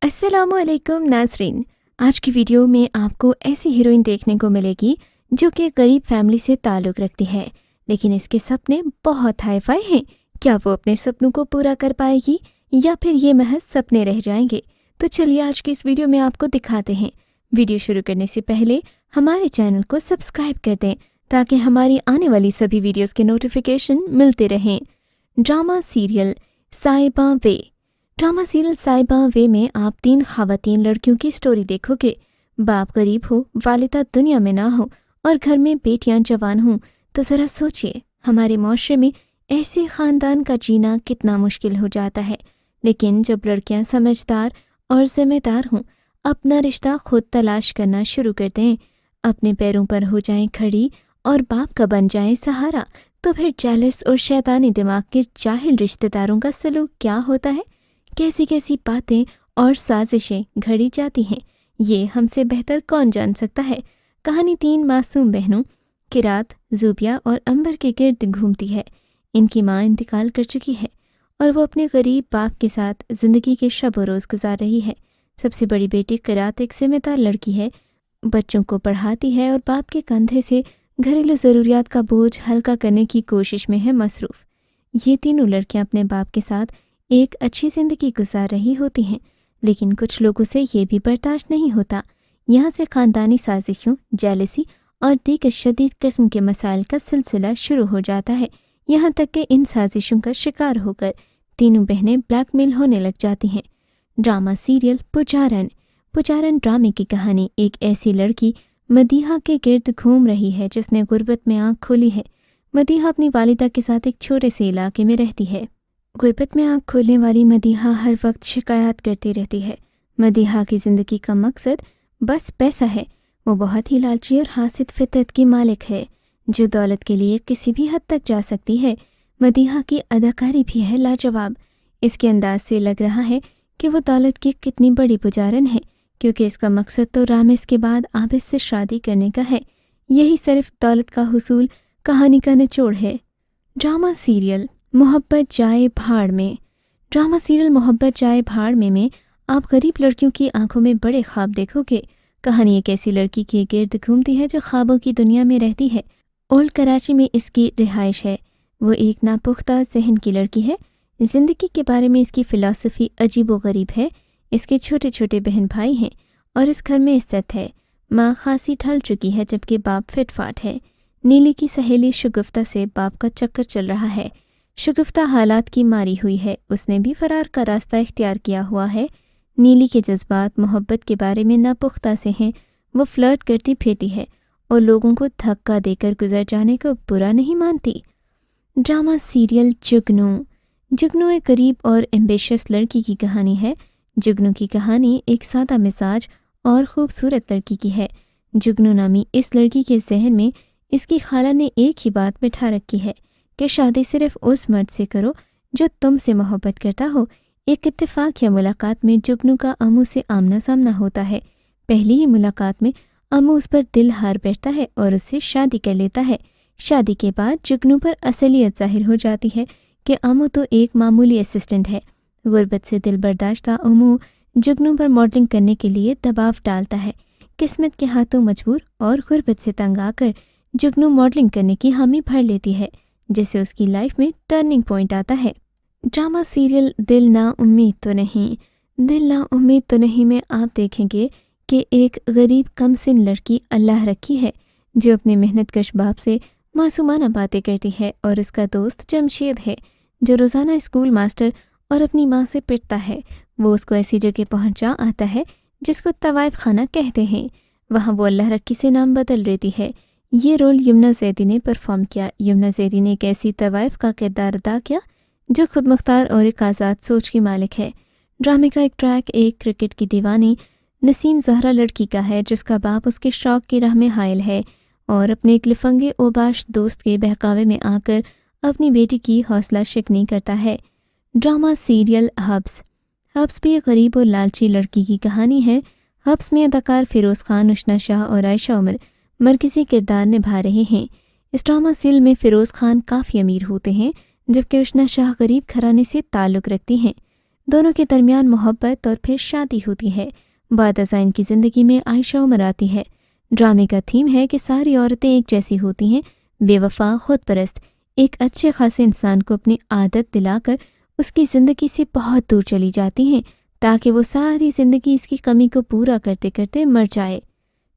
अस्सलाम वालेकुम नाज़रीन। आज की वीडियो में आपको ऐसी हीरोइन देखने को मिलेगी जो कि गरीब फैमिली से ताल्लुक़ रखती है, लेकिन इसके सपने बहुत हाई फाई हैं। क्या वो अपने सपनों को पूरा कर पाएगी या फिर ये महज सपने रह जाएंगे? तो चलिए आज की इस वीडियो में आपको दिखाते हैं। वीडियो शुरू करने से पहले हमारे चैनल को सब्सक्राइब कर दें ताकि हमारी आने वाली सभी वीडियोज़ के नोटिफिकेशन मिलते रहें। ड्रामा सीरियल साहिबा वे। ड्रामा सीरियल साहिबा वे में आप 3 ख़वातीन लड़कियों की स्टोरी देखोगे। बाप गरीब हो, वालिदा दुनिया में ना हो और घर में बेटियां जवान हों, तो ज़रा सोचिए हमारे माशरे में ऐसे ख़ानदान का जीना कितना मुश्किल हो जाता है। लेकिन जब लड़कियां समझदार और ज़िम्मेदार हों, अपना रिश्ता खुद तलाश करना शुरू कर दें, अपने पैरों पर हो जाएं खड़ी और बाप का बन जाएं सहारा, तो फिर जेलस और शैतानी दिमाग के जाहिल रिश्तेदारों का सलूक क्या होता है, कैसी कैसी बातें और साजिशें घड़ी जाती हैं, ये हमसे बेहतर कौन जान सकता है। कहानी 3 मासूम बहनों किरात, ज़ूबिया और अंबर के गिर्द घूमती है। इनकी माँ इंतकाल कर चुकी है और वो अपने गरीब बाप के साथ ज़िंदगी के शब व रोज़ गुजार रही है। सबसे बड़ी बेटी किरात एक जिम्मेदार लड़की है, बच्चों को पढ़ाती है और बाप के कंधे से घरेलू ज़रूरियात का बोझ हल्का करने की कोशिश में है मसरूफ़। ये तीनों लड़कियां अपने बाप के साथ एक अच्छी ज़िंदगी गुजार रही होती हैं, लेकिन कुछ लोगों से ये भी बर्दाश्त नहीं होता। यहाँ से ख़ानदानी साजिशों, जेलसी और दीगर शदीद किस्म के मसाइल का सिलसिला शुरू हो जाता है। यहाँ तक कि इन साजिशों का शिकार होकर तीनों बहनें ब्लैकमेल होने लग जाती हैं। Drama serial पुजारन। पुजारन ड्रामे की कहानी एक ऐसी लड़की मदीहा के गिर्द घूम रही है जिसने गुर्बत में आँख खोली है। मदीहा अपनी वालिदा के साथ एक छोटे से इलाके में रहती है। गुर्बत में आँख खोलने वाली मदीहा हर वक्त शिकायत करती रहती है। मदीहा की ज़िंदगी का मकसद बस पैसा है। वो बहुत ही लालची और हासिद फितरत की मालिक है जो दौलत के लिए किसी भी हद तक जा सकती है। मदीहा की अदाकारी भी है लाजवाब। इसके अंदाज से लग रहा है कि वो दौलत की कितनी बड़ी पुजारन है, क्योंकि इसका मकसद तो रामेश के बाद आबिद से शादी करने का है। यही सिर्फ दौलत का हुसूल कहानी का निचोड़ है। ड्रामा सीरियल मोहब्बत जाए भाड़ में। ड्रामा सीरियल मोहब्बत जाए भाड़ में आप गरीब लड़कियों की आंखों में बड़े ख्वाब देखोगे। कहानी एक ऐसी लड़की के गिर्द घूमती है जो ख्वाबों की दुनिया में रहती है। ओल्ड कराची में इसकी रिहाइश है। वो एक नापुख्ता जहन की लड़की है। ज़िंदगी के बारे में इसकी फ़िलासफ़ी अजीब व गरीब है। इसके छोटे छोटे बहन भाई हैं और इस घर में इज्जत है। माँ खासी ढल चुकी है जबकि बाप फिटफाट है। नीली की सहेली शगुफ्ता से बाप का चक्कर चल रहा है। शगुफ्ता हालात की मारी हुई है, उसने भी फरार का रास्ता इख्तियार किया हुआ है। नीली के जज्बात मोहब्बत के बारे में नापुख्ता से हैं। वो फ्लर्ट करती फिरती है और लोगों को धक्का देकर गुजर जाने को बुरा नहीं मानती। ड्रामा सीरियल जुगनू। जुगनू एक गरीब और एम्बिशियस लड़की की कहानी है। जुगनू की कहानी एक सादा मिजाज और ख़ूबसूरत लड़की की है। जुगनू नामी इस लड़की के जहन में इसकी खाला ने एक ही बात बिठा रखी है कि शादी सिर्फ उस मर्द से करो जो तुमसे मोहब्बत करता हो। एक इत्तेफाक या मुलाकात में जुगनू का अम्मू से आमना सामना होता है। पहली ही मुलाकात में अम्मू उस पर दिल हार बैठता है और उससे शादी कर लेता है। शादी के बाद जुगनू पर असलियत जाहिर हो जाती है कि अम्मू तो एक मामूली असिस्टेंट है। गुर्बत से दिल बर्दाश्ता अम्मू जुगनू पर मॉडलिंग करने के लिए दबाव डालता है। किस्मत के हाथों मजबूर और गुर्बत से तंग आकर जुगनू मॉडलिंग करने की हामी भर लेती है, जिससे उसकी लाइफ में टर्निंग पॉइंट आता है। ड्रामा सीरियल दिल ना उम्मीद तो नहीं। दिल ना उम्मीद तो नहीं में आप देखेंगे कि एक गरीब कमसिन लड़की अल्लाह रखी है जो अपने मेहनतकश बाप से मासूमाना बातें करती है, और उसका दोस्त जमशेद है जो रोज़ाना स्कूल मास्टर और अपनी माँ से पिटता है। वो उसको ऐसी जगह पहुँचा आता है जिसको तवाइफ खाना कहते हैं। वहाँ वो अल्लाह रखी से नाम बदल लेती है। ये रोल यमुना ज़ैदी ने परफॉर्म किया। यमुना ज़ैदी ने एक ऐसी तवाइफ का किरदार अदा किया जो खुद मुख्तार और एक आज़ाद सोच की मालिक है। ड्रामे का एक ट्रैक एक क्रिकेट की दीवानी नसीम ज़हरा लड़की का है जिसका बाप उसके शौक़ की राह में हायल है और अपने एक लिफंगे ओबाश दोस्त के बहकावे में आकर अपनी बेटी की हौसला शिकनी करता है। Drama serial hubs. हब्स भी एक गरीब और लालची लड़की की कहानी है। हब्स में अदाकार फ़िरोज़ खान, उशना शाह और आयशा उमर मरकज़ी किरदार निभा रहे हैं। इस ड्रामा सीरियल में फ़िरोज़ खान काफ़ी अमीर होते हैं जबकि उशना शाह गरीब घराने से ताल्लुक़ रखती हैं। دونوں کے درمیان محبت اور پھر شادی ہوتی ہے۔ بعد ازاں ان کی زندگی میں عائشہ عمر آتی ہے۔ ڈرامے کا تھیم ہے کہ ساری عورتیں ایک جیسی ہوتی ہیں، بے وفا، خود پرست، ایک اچھے خاصے انسان کو اپنی عادت دلا کر اس کی زندگی سے بہت دور چلی جاتی ہیں تاکہ وہ ساری زندگی اس کی کمی کو پورا کرتے کرتے مر جائے۔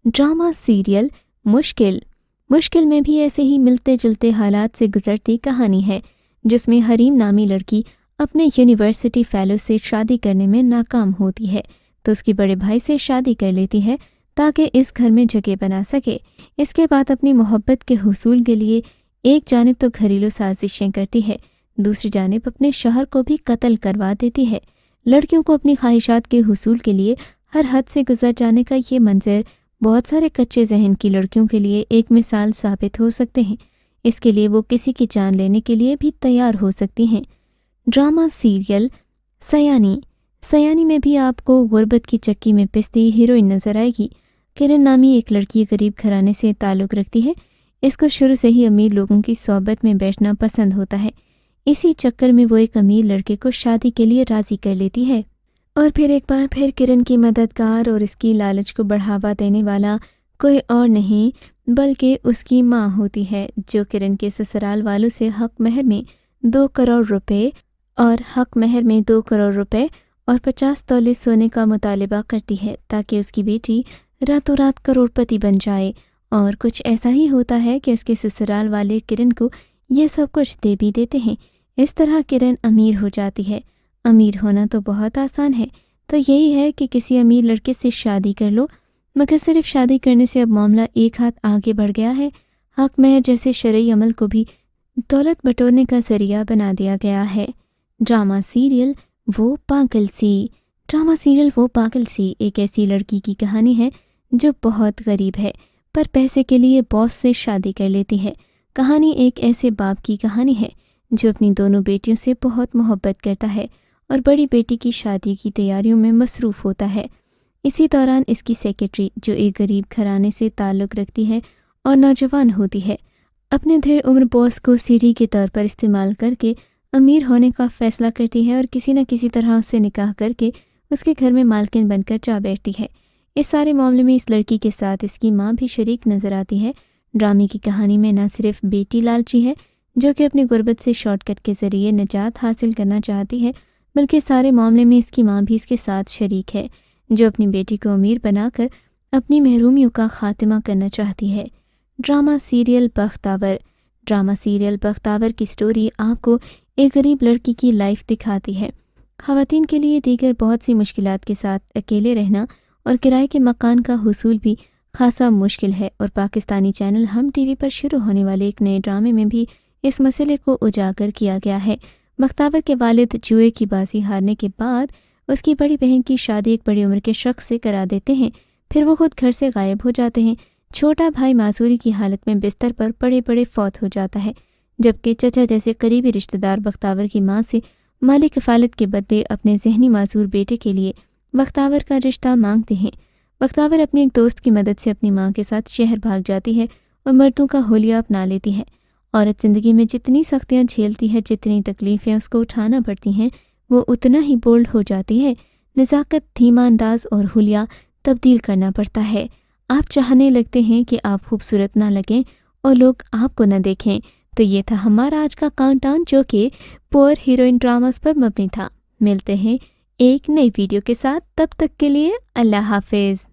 ڈرامہ سیریل مشکل میں بھی ایسے ہی ملتے جلتے حالات سے گزرتی کہانی ہے، جس میں حریم نامی لڑکی اپنے یونیورسٹی فیلو سے شادی کرنے میں ناکام ہوتی ہے تو اس کی بڑے بھائی سے شادی کر لیتی ہے تاکہ اس گھر میں جگہ بنا سکے۔ اس کے بعد اپنی محبت کے حصول کے لیے ایک جانب تو گھریلو سازشیں کرتی ہے، دوسری جانب اپنے شوہر کو بھی قتل کروا دیتی ہے۔ لڑکیوں کو اپنی خواہشات کے حصول کے لیے ہر حد سے گزر جانے کا یہ منظر بہت سارے کچے ذہن کی لڑکیوں کے لیے ایک مثال ثابت ہو سکتے ہیں۔ اس کے لیے وہ کسی کی جان لینے کے لیے بھی تیار ہو سکتی ہیں۔ ڈرامہ سیریل سیانی میں بھی آپ کو غربت کی چکی میں پستی ہیروئن نظر آئے گی۔ کرن نامی ایک لڑکی غریب گھرانے سے تعلق رکھتی ہے۔ اس کو شروع سے ہی امیر لوگوں کی صحبت میں بیٹھنا پسند ہوتا ہے۔ اسی چکر میں وہ ایک امیر لڑکے کو شادی کے لیے راضی کر لیتی ہے، اور پھر ایک بار پھر کرن کی مددگار اور اس کی لالچ کو بڑھاوا دینے والا کوئی اور نہیں بلکہ اس کی ماں ہوتی ہے، جو کرن کے سسرال والوں سے حق مہر میں 2 کروڑ روپے اور 50 تولے سونے کا مطالبہ کرتی ہے تاکہ اس کی بیٹی راتوں رات کروڑ پتی بن جائے۔ اور کچھ ایسا ہی ہوتا ہے کہ اس کے سسرال والے کرن کو یہ سب کچھ دے بھی دیتے ہیں۔ اس طرح کرن امیر ہو جاتی ہے۔ امیر ہونا تو بہت آسان ہے، تو یہی ہے کہ کسی امیر لڑکے سے شادی کر لو، مگر صرف شادی کرنے سے اب معاملہ ایک ہاتھ آگے بڑھ گیا ہے، حق مہر جیسے شرعی عمل کو بھی دولت بٹورنے کا ذریعہ بنا دیا گیا ہے۔ ڈرامہ سیریل وہ پاگل سی ایک ایسی لڑکی کی کہانی ہے جو بہت غریب ہے پر پیسے کے لیے باس سے شادی کر لیتی ہے۔ کہانی ایک ایسے باپ کی کہانی ہے جو اپنی دونوں بیٹیوں سے بہت محبت کرتا ہے اور بڑی بیٹی کی شادی کی تیاریوں میں مصروف ہوتا ہے۔ اسی دوران اس کی سیکرٹری، جو ایک غریب گھرانے سے تعلق رکھتی ہے اور نوجوان ہوتی ہے، اپنے دھیر عمر باس کو سیڑھی کے طور پر استعمال کر کے امیر ہونے کا فیصلہ کرتی ہے اور کسی نہ کسی طرح اس سے نکاح کر کے اس کے گھر میں مالکن بن کر جا بیٹھتی ہے۔ اس سارے معاملے میں اس لڑکی کے ساتھ اس کی ماں بھی شریک نظر آتی ہے۔ ڈرامے کی کہانی میں نہ صرف بیٹی لالچی ہے جو کہ اپنی غربت سے شارٹ کٹ کے ذریعے نجات حاصل کرنا چاہتی ہے، بلکہ سارے معاملے میں اس کی ماں بھی اس کے ساتھ شریک ہے، جو اپنی بیٹی کو امیر بنا کر اپنی محرومیوں کا خاتمہ کرنا چاہتی ہے۔ ڈرامہ سیریل بختاور کی سٹوری آپ کو ایک غریب لڑکی کی لائف دکھاتی ہے۔ خواتین کے لیے دیگر بہت سی مشکلات کے ساتھ اکیلے رہنا اور کرائے کے مکان کا حصول بھی خاصا مشکل ہے، اور پاکستانی چینل ہم ٹی وی پر شروع ہونے والے ایک نئے ڈرامے میں بھی اس مسئلے کو اجاگر کیا گیا ہے۔ بختاور کے والد جوئے کی بازی ہارنے کے بعد اس کی بڑی بہن کی شادی ایک بڑی عمر کے شخص سے کرا دیتے ہیں، پھر وہ خود گھر سے غائب ہو جاتے ہیں۔ چھوٹا بھائی معذوری کی حالت میں بستر پر پڑے پڑے فوت ہو جاتا ہے، جبکہ چچا جیسے قریبی رشتہ دار بختاور کی ماں سے مالی کفالت کے بدلے اپنے ذہنی معذور بیٹے کے لیے بختاور کا رشتہ مانگتے ہیں۔ بختاور اپنی ایک دوست کی مدد سے اپنی ماں کے ساتھ شہر بھاگ جاتی ہے اور مردوں کا حلیہ اپنا لیتی ہے۔ عورت زندگی میں جتنی سختیاں جھیلتی ہے، جتنی تکلیفیں اس کو اٹھانا پڑتی ہیں، وہ اتنا ہی بولڈ ہو جاتی ہے۔ نزاکت، دھیما انداز اور حلیہ تبدیل کرنا پڑتا ہے۔ آپ چاہنے لگتے ہیں کہ آپ خوبصورت نہ لگیں اور لوگ آپ کو نہ دیکھیں۔ تو یہ تھا ہمارا آج کا کاؤنٹ ڈاؤن، جو کہ پور ہیروئن ڈراماز پر مبنی تھا۔ ملتے ہیں ایک نئی ویڈیو کے ساتھ، تب تک کے لیے اللہ حافظ۔